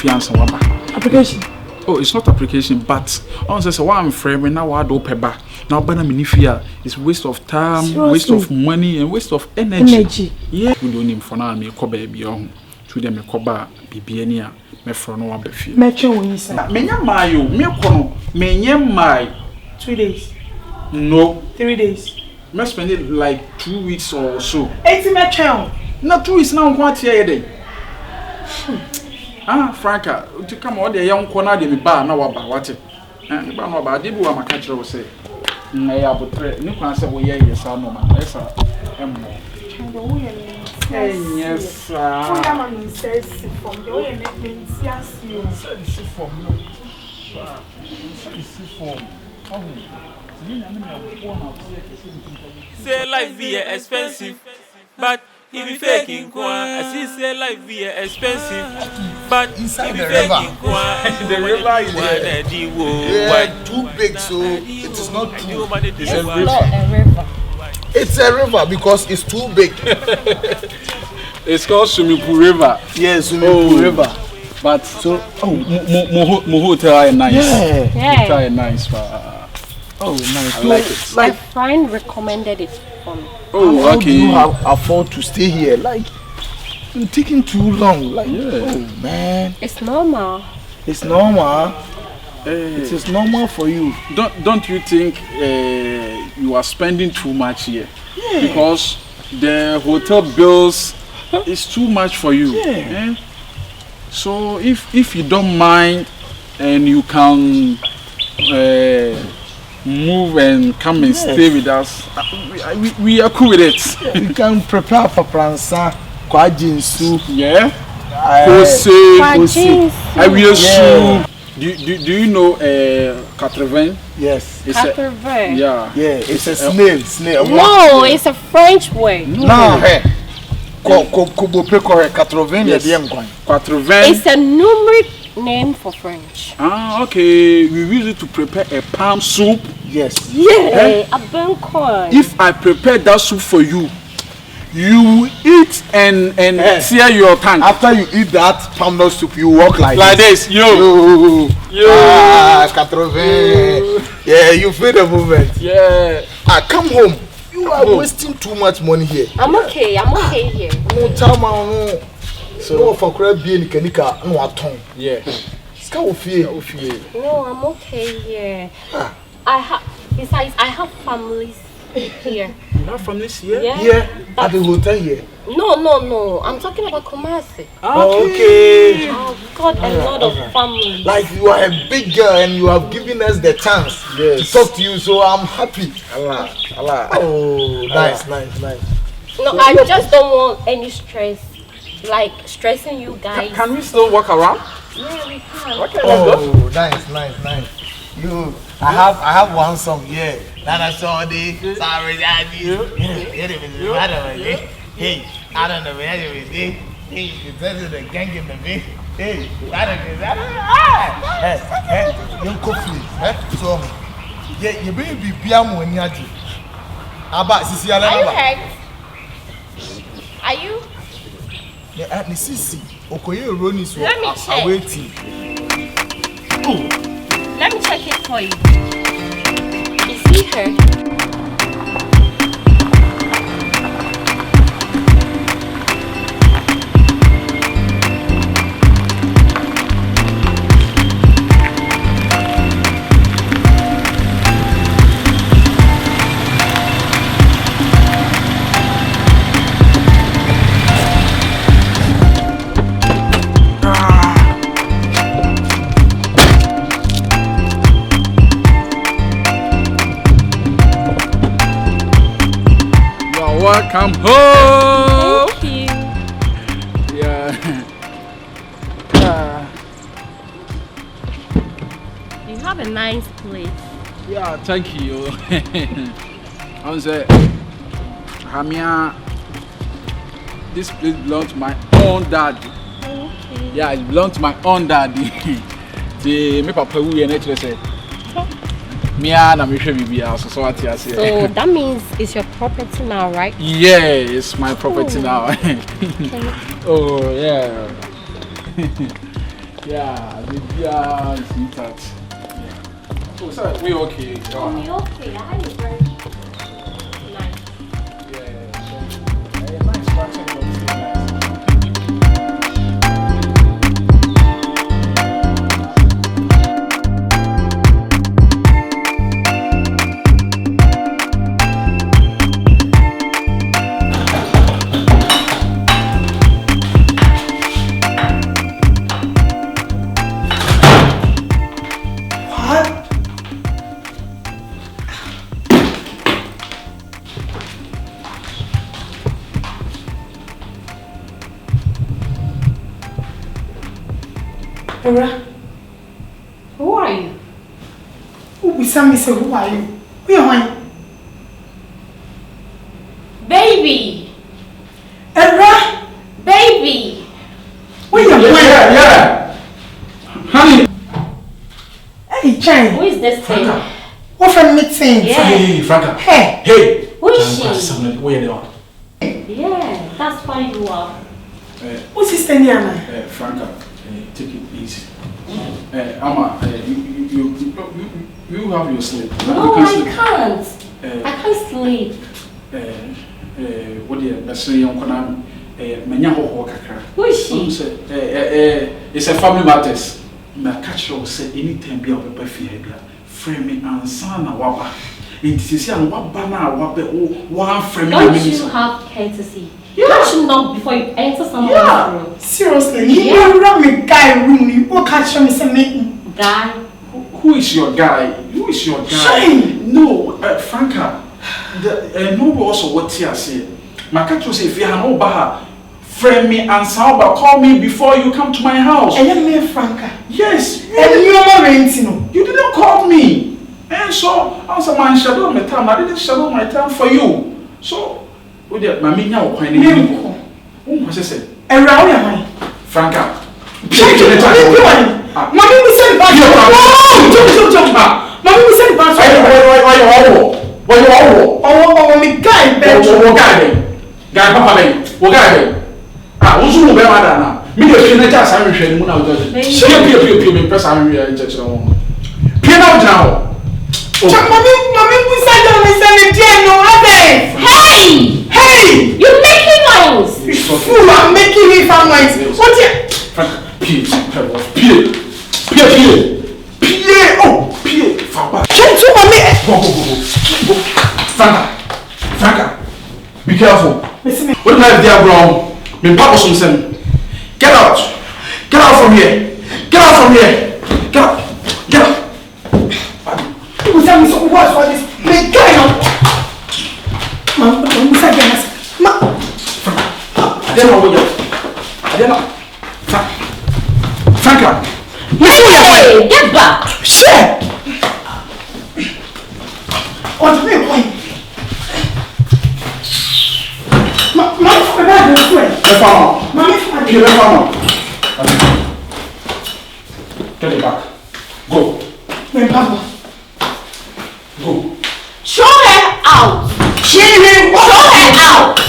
fiance waba. Application. Oh, it's not application, but on says one frame now I do peba. Now bana minifia is waste of time, Seriously? waste of money, and waste of energy. Yeah, we don't need for now me ko baby on. To them me ko ba bibiania me fro no abefi. Metro when say. Menya mayo, me kono, menya mai 2 days. No, 3 days. me spend it like 2 weeks or so. 80 metro. Na 2 weeks now kwat here dey. Franca, to come on the young corner de me ba na waba wate. Me ba no ba de bi wa maka kire wo say. Na ya botre, ni kwan say wo ye yes no ma. Yes emmo. Yes sir. Oh, yeah, man, says from the way you say life be expensive, but if you faking I see say life be expensive, but inside the river. The river is too big, so it is not true. It's a river. It's a river because it's too big. It's called Swimming Pool River. Yes, Swimming Pool River. But so my hotel is nice. Yeah. Hotel is nice. Nice. I like it. My friend recommended it for me. Oh, How okay. do you afford to stay here? Like, it's taking too long. Like, oh man. It's normal. It's normal. It is normal for you. Don't you think you are spending too much here? Yeah. Because the hotel bills is too much for you. Yeah. So if you don't mind and you can move and come and stay with us, we are cool with it. You can prepare for pransa, kwajinsu. Yeah. I will sue. Do you know 80? Yes. It's 80. Yeah. Yeah, it's a snail. No, it's a French word. No, hey. Kobope kore 80 Yes. 80. It's a numeric name for French. Okay. We use it to prepare a palm soup. Yes. Yeah, a bacon. If I prepare that soup for you, you eat and tear your tongue. After you eat that palm nut soup, you walk like this. Yo. 80. Yeah, you feel the movement. Yeah. Come home. You are wasting too much money here. I'm okay here. No time, no. So for crab being kanika, no aton. Yeah. No, I'm okay here. Besides, I have families here. You have families here? Yeah. Here at the hotel here. No. I'm talking about Kumasi. Okay. I've got a lot of families. Like you are a big girl and you have given us the chance to talk to you, so I'm happy. Allah. Oh, nice. No, I just don't want any stress, like stressing you guys. Can we still walk around? Yeah, we can. Okay, Oh, nice. You, I have one song. Yeah. Nana saw the sorry daddy. Hey, I don't know where you is. Hey, this is the gang in the bay. Hey, I don't know that. Hey, you coffee. So, yeah, you baby piano when you do. Aba sisi ala Are you aba. hurt? Are you? Yeah, at the sisi. Okoye Roni so Let me check. awaiting. Let me check it for you. Is he hurt? Welcome home. Thank you. Yeah. You have a nice place. Yeah, thank you. I say, Hamia, this place belongs to my own daddy. Okay. Yeah, it belongs to my own daddy. The me papa who you naturally say. Mia na me hwe bibia so what you say. So that means it's your property now, right? Yeah, it's my property now. Oh, yeah. Yeah, the sweetheart. Yeah. So, sir, we okay? Oh, me okay. I is very nice. Yeah, nice fashion. Who are you? Who say who are you? Who are you? Baby! Era! Baby! Where you going? Yeah. Honey. Hey, Chang. Who is this thing? What from meeting? Yeah. Hey, Franca. Hey. Hey. Who is she? Where they are? Yeah, that's why you are. Who's this thing here? Franca, take it easy. Amma, you have your sleep. No, I can't. I can't sleep. What do you say? Young Conan, Manya kakra. Who is she? It's a family matters. My catcher will say anytime be a paper fear, frame me and son a wabba. It is a wabba now, one frame. Don't you have courtesy? Don't you knock before you enter someone's room? Seriously, you run me guy room, you walk catch me say me. Guy? Who is your guy? Who is your guy? Shame. No, Franca. No, also what you say. My catcher say if you have no bar, frame me and Sauber, call me before you come to my house. And you me Franca. Yes. And you are renting. You didn't call me. And so I was a man shadow my time. I didn't shadow my time for you. So what did my mean now? What's it say? And round your money. Franca. Mommy, we send back. Mommy, we send back. Why you all? Oh, me guy, Guy, Papa, ah, who's who be madana? Me the train just am hwehwe mu na o just. Pio me press am hwehwe chechire won. Pio na o jina ho. Mommy, we send down me send it no abeg. Hey! You're making noise! Fool, I'm making me find noise. What you? Pio. Oh, Pio. Faba. Can't you, mommy? Go. Franca. Be careful. Listen me. What life there, bro? Me papa some send. Get out from here. Get out. You tell me so what's for this? Me guy now. Mom, we said yes. Ma. I don't know. Franca. Hey, get back! Share. What's me point? Mommy, for that, this way. Mommy, for that. Get it back. Go. My papa. Go. Show her out! Show her out!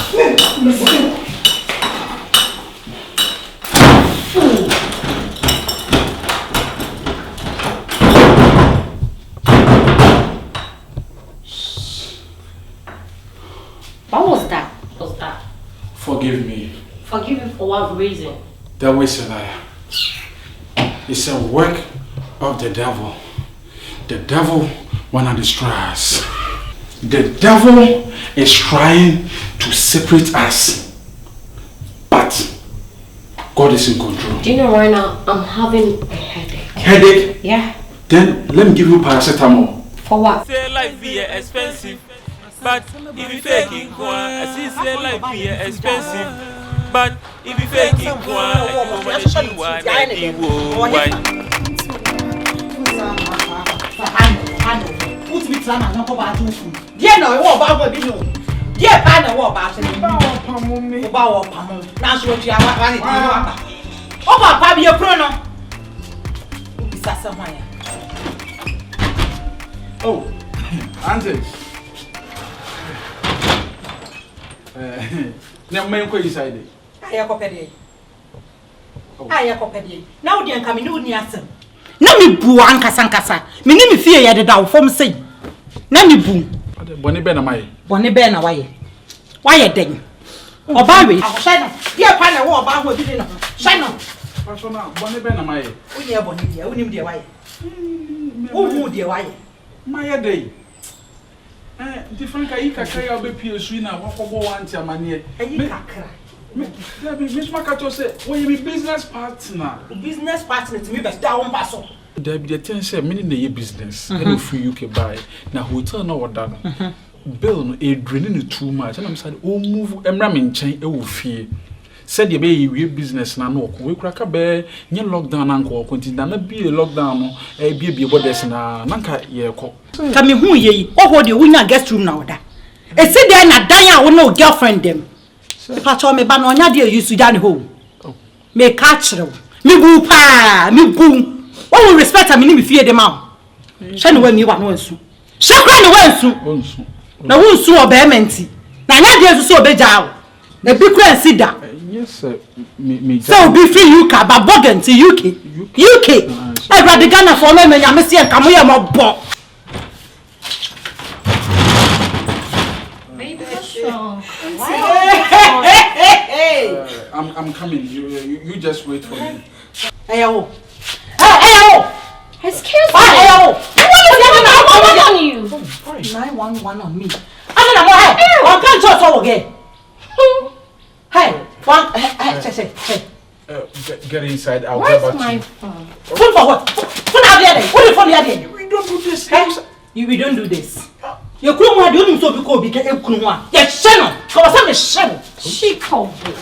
What was that? Forgive me. Forgive you for what reason? That was a liar. It's a work of the devil. The devil wanna destroy us. The devil is trying to separate us. But God is in control. Do you know right now I'm having a headache? Headache? Yeah. Then let me give you paracetamol. For what? Say life be expensive, but if you faking I see say life be expensive, but if you faking Dear no, what about you? Dear Panna, what about you? About Pamon, now she will be a Oh, Papa, be a prono. Is that somewhere? Oh, Auntie. Now, man, go inside. I have a penny. Aya kopedi. Na wo de nka me ne woni asem. Na me bu ankasa. Me ni me fie ye de da wo fom sei. Na me bu. Boni be na mai. Boni be na waye. Waye den. Oba we. Shine. Dia pa na wo oba ho bi ni no. Shine. Pastor na boni be na mai. Uye boni dia, unim dia waye. Uhu dia waye. Mai dey. Different kai kakra ya obepie su na wakobo wanti amane. Ayi kakra. Miss Makato say, "When you be business partner." Business partner to me best da won paso. There be the thing say many dey business. And free UK buy. Na hotel no order no. Bill no e draining too much. And I'm saying, "Oh move emra me nchen e wo fie." Said you be we business na no ko. We kura ka be nye lockdown na nko continue na be lockdown no e be borders na nka ye ko. Ka me hu ye o ho de wunya guest room na oda. E si dey na dan a wo no girlfriend dem. Pacho me ba no nya de yusu dan home. Me catch rew. Me bu pa, me bu. O will respect am ni me fie dem am. Hwe no wa mi wa no nsu. Hwe kra no wa nsu. Onsu. Na wo nsu obementi. Na nya de so obeja wo. Na bi kra nsi da. Yes sir. Me So be free UK ba bogen to UK. UK. Everybody Ghana for me nya me se enka mo ye mo bo. I'm coming. You just wait for me. Ayo. Ayo. Excuse me. Ayo. What on you? 911 on me. I'm not hey. One can't just all again. Hey, one hey. Get inside. I'll Where's get back my to phone? Phone for what? Phone out there. What the phone there? you. We don't do this. Hey, we don't do this. You couldn't want to do so because we can't couldn't want. Yes, channel. Cause I'm a channel. She called me.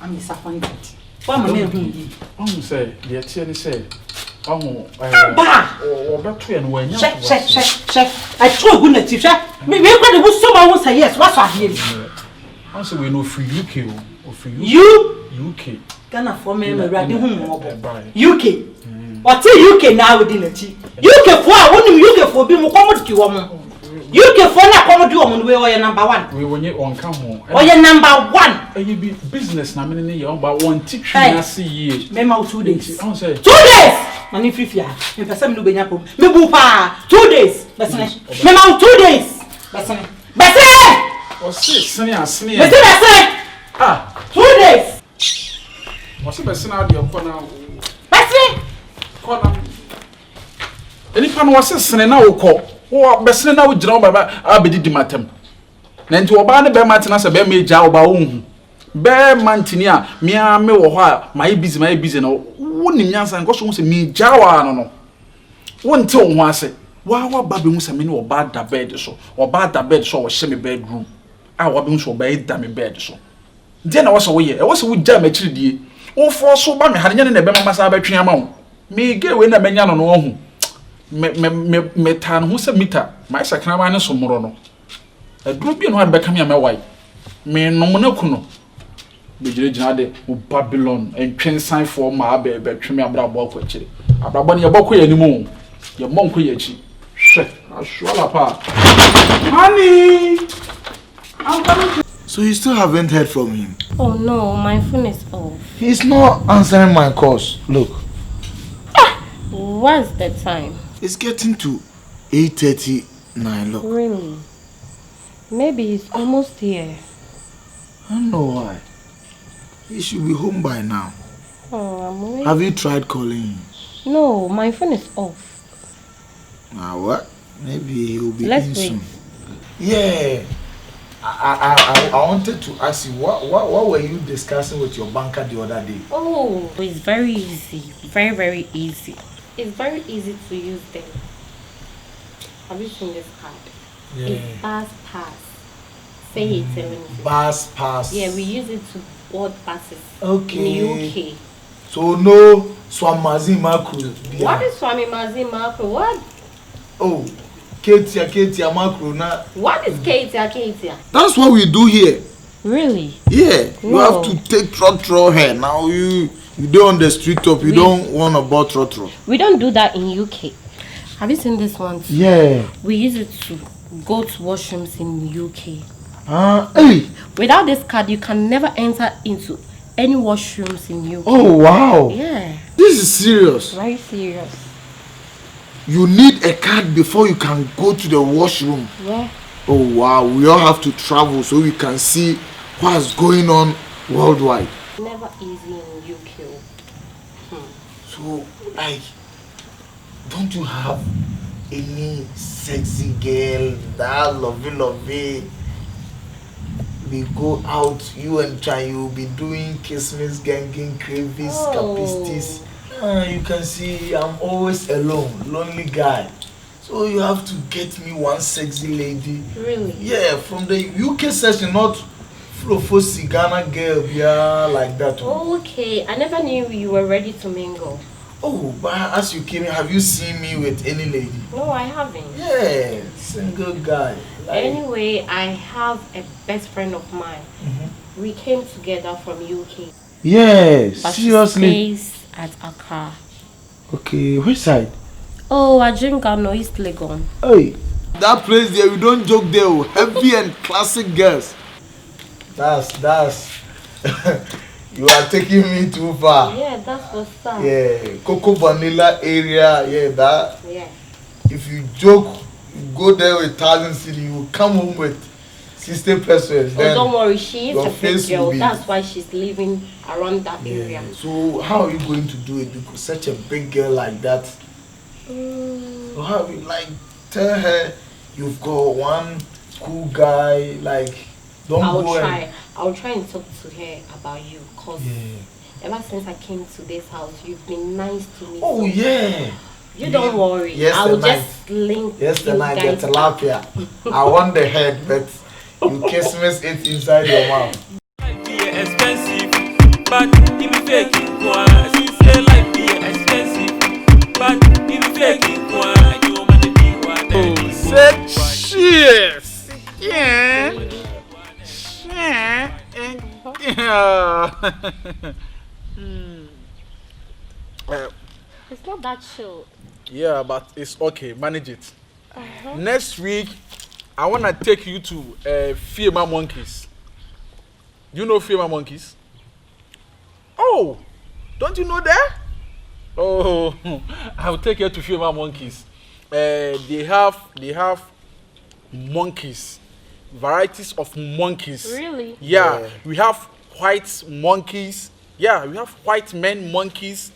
I'm disappointed. What my name? Say, the attorney say, Bah! or better and when you Check. I told goodness, you check. Me, was someone say yes. What's I hear? I say we know free UK or free You UK. Ghana for me, ready home. UK. What UK now within the tea? UK for UK for being commodity woman. UK for na commodity woman, we are number one. We when you on come home. Or your number one. You be business na me you about one teacher na see ye. Memo 2 days. 2 days. Mani free fia. Me person no benya problem. Me bu pa 2 days. Besene. Memo 2 days. Besene. O se senior. Besene. Ah, 2 days. O se besene ade ko na. Besene. Ko na. Eni pa no o se sene na wo ko. Wo besene na wo gira wo baba abedi di matem. Na nti oba ne be matena se be me gya oba wo hu. Be mantini a me a me wo ho a my busy no wo nim nyansa nko so hu se me gya wa no. Wo nte wo ho ase. Wa ba be hu se me ne oba da bed so. Oba da bed so wo hye me bedroom. A wo be hu so oba da me bed so. Die na wo so wo ye. E wo se wo gya ma kiridie. Wo fo so ba me hade nya ne be mama sa ba twen ama wo. Me ge we na menya no no hu. Me tan hu se mita. My sakra ma ne so moro no. Aduro bi no be kam ya me wai. Me no mo na kuno. Be gina de o Babylon entwen san for ma be tweme abrabo akwa kire. Abrabo ne ye bokọ ye nimu. Ye monko ye chi. Hwe, ashwala pa. Honey. I'm coming. So you still haven't heard from him? Oh no, my phone is off. He's not answering my calls. Look. What's the time? It's getting to 8:39. Look. Really? Maybe he's almost here. I don't know why. He should be home by now. Oh, I'm waiting. Have you tried calling him? No, my phone is off. What? Maybe he'll be Let's in wait. soon. Yeah. I wanted to ask you what were you discussing with your banker the other day? Oh, it's very easy. Very easy. It's very easy to use them. Have you seen this card? Yeah. It's Bus Pass. Say it. Bus pass. Yeah, we use it to board buses. Okay. In the UK. So no Swamazima crew. What is Swami Mazin Macro? What? Oh, Ketia macro na. What is Katia? That's what we do here. Really? Yeah. You No. have to take trotro here. Now you don't on the street top, you don't want to buy trotro. We don't do that in UK. Have you seen this one? Yeah. We use it to go to washrooms in UK. Hey. Without this card, you can never enter into any washrooms in UK. Oh wow. Yeah. This is serious. Very serious. You need a card before you can go to the washroom. Yeah. Oh wow, we all have to travel so we can see what's going on worldwide. Never easy in UK. So, like, don't you have any sexy girl that lovey? We go out, you and Chan, you'll be doing Christmas ganging, crevice, capistis. You can see I'm always alone, lonely guy. So you have to get me one sexy lady. Really? Yeah, from the UK session, not Flofosi Ghana girl, yeah, like that. Oh, okay. I never knew you were ready to mingle. Oh, but as you came in, have you seen me with any lady? No, I haven't. Yeah, single guy. Like, Anyway, I have a best friend of mine. We came together from UK. yes, But seriously. she stays at Accra. Okay, which side? Oh, Ajingano, East Legon. Hey, that place there, we don't joke there. Oh, heavy and classic girls. That's. You are taking me too far. Yeah, that's what's up. Yeah, Coco Vanilla area. Yeah, that. Yeah. If you joke, you go there with 1,000 cedi, you will come home with 60 pesos. Oh, don't worry, she is your a face fit will girl. be- That's why she's living around that area. So how are you going to do it? Because such a big girl like that. So how you like tell her you've got one cool guy, like don't I'll go try. I'll try and talk to her about you. Cause Yeah. ever since I came to this house, you've been nice to me. Oh so yeah. You don't worry. Yes, I'll the just link Yes, you the night guys get tilapia. I want the head, but you Christmas it inside your mouth. Life be expensive, but if you fake it, why? She say life be expensive, but if you fake it, why? You want to be one. Oh, Say cheers. Yeah. It's not that chill. Yeah, but it's okay. Manage it. Next week, I want to take you to Fiema Monkeys. You know Fiema Monkeys? Oh, don't you know that? Oh, I'll take you to Fiema Monkeys. They have monkeys, varieties of monkeys. Really? Yeah, we have white monkeys. Yeah, we have white men monkeys,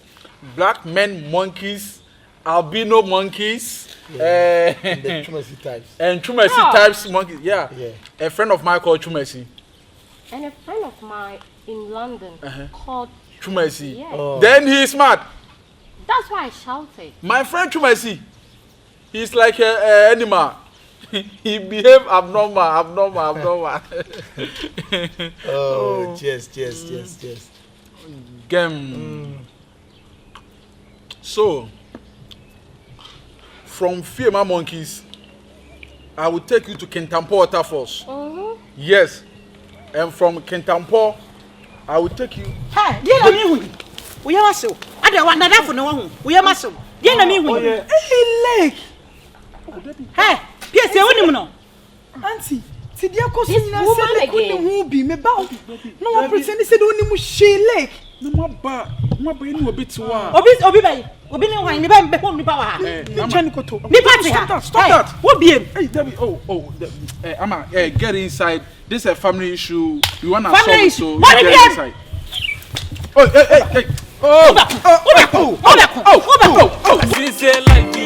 black men monkeys, albino monkeys, The Chumasi types. and Chumesi types monkeys. Yeah. A friend of mine called Chumesi. And a friend of mine in London called Chumesi. Yeah. Then he is mad. That's why I shouted. My friend Chumesi, he's like an animal. He behave abnormal. Oh, cheers. Game. So, from Fiema Monkeys, I will take you to Kintampo Waterfalls. Yes. And from Kintampo, I will take you. Hey, dear na me hu. We are so. I don't want that for no one. We are maso. Dear na me hu. Hey, Lake. Hey, yes, you wouldn't know. Auntie, see the course This in woman a again. who be me bow. No one pretend said only Mushe Lake. No more brain will be too hard. Obi bay. Obi no wine, be home ni power. Ni party ha. Stop that. What be him? Hey, Debbie, Amma, get inside. This is a family issue. We want to Family solve it, issue? so What get is inside. Oh, hey. She say life be